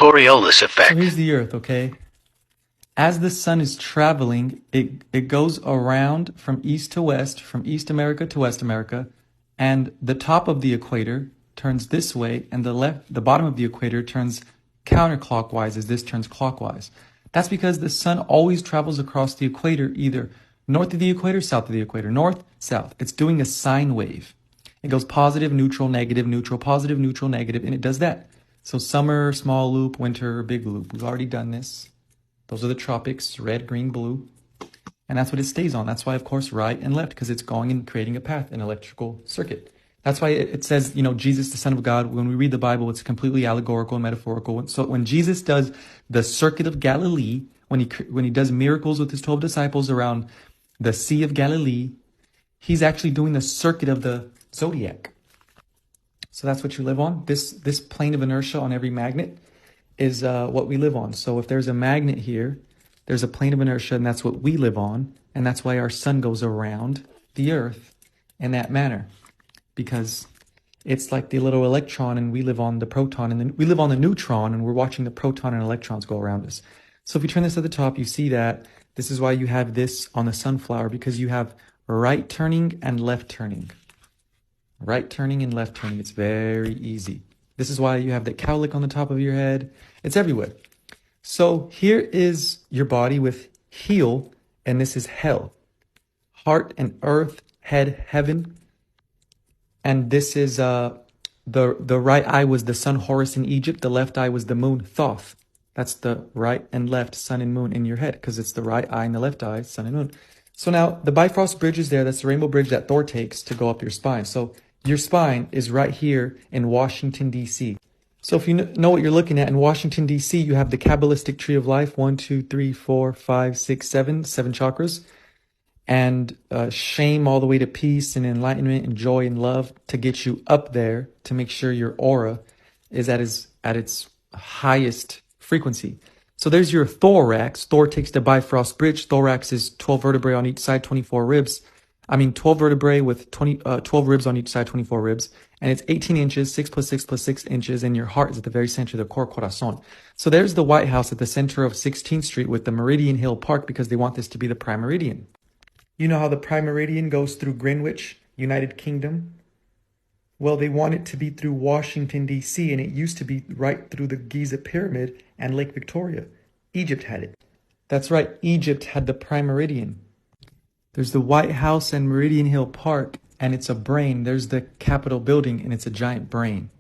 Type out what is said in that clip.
Coriolis Effect. So here's the Earth, okay? As the sun is traveling, it goes around from east to west, from East America to West America, and the top of the equator turns this way, and the bottom of the equator turns counterclockwise as this turns clockwise. That's because the sun always travels across the equator, either north of the equator, south of the equator, north, south. It's doing a sine wave. It goes positive, neutral, positive, neutral, negative, and it does that. So summer, small loop, winter, big loop. We've already done this. Those are the tropics, red, green, blue. And that's what it stays on. That's why, of course, right and left, because it's going and creating a path, an electrical circuit. That's why it says, Jesus, the Son of God. When we read the Bible, it's completely allegorical and metaphorical. So when Jesus does the circuit of Galilee, when he does miracles with his 12 disciples around the Sea of Galilee, he's actually doing the circuit of the zodiac. So that's what you live on. This plane of inertia on every magnet is what we live on. So if there's a magnet here, there's a plane of inertia, and that's what we live on. And that's why our sun goes around the Earth in that manner, because it's like the little electron, and we live on the proton, and then we live on the neutron, and we're watching the proton and electrons go around us. So if you turn this to the top, you see that this is why you have this on the sunflower, because you have right turning and left turning. Right turning and left turning. It's very easy. This is why you have that cowlick on the top of your head. It's everywhere. So here is your body with heel, and this is hell. Heart and earth, head, heaven. And this is the right eye was the sun Horus in Egypt. The left eye was the moon Thoth. That's the right and left sun and moon in your head, because it's the right eye and the left eye, sun and moon. So now the Bifrost Bridge is there. That's the rainbow bridge that Thor takes to go up your spine. So your spine is right here in Washington, D.C. So if you know what you're looking at, in Washington, D.C., you have the Kabbalistic tree of life, 1, 2, 3, 4, 5, 6, 7 chakras, and shame all the way to peace and enlightenment and joy and love to get you up there, to make sure your aura is at its highest frequency. So there's your thorax. Thor takes the Bifrost Bridge. Thorax is 12 vertebrae on each side, 24 ribs. 12 vertebrae with 12 ribs on each side, 24 ribs. And it's 18 inches, 6 plus 6 plus 6 inches. And your heart is at the very center, the cor corazon. So there's the White House at the center of 16th Street with the Meridian Hill Park, because they want this to be the prime meridian. You know how the prime meridian goes through Greenwich, United Kingdom? Well, they want it to be through Washington, D.C., and it used to be right through the Giza Pyramid and Lake Victoria. Egypt had it. That's right, Egypt had the prime meridian. There's the White House and Meridian Hill Park, and it's a brain. There's the Capitol building, and it's a giant brain.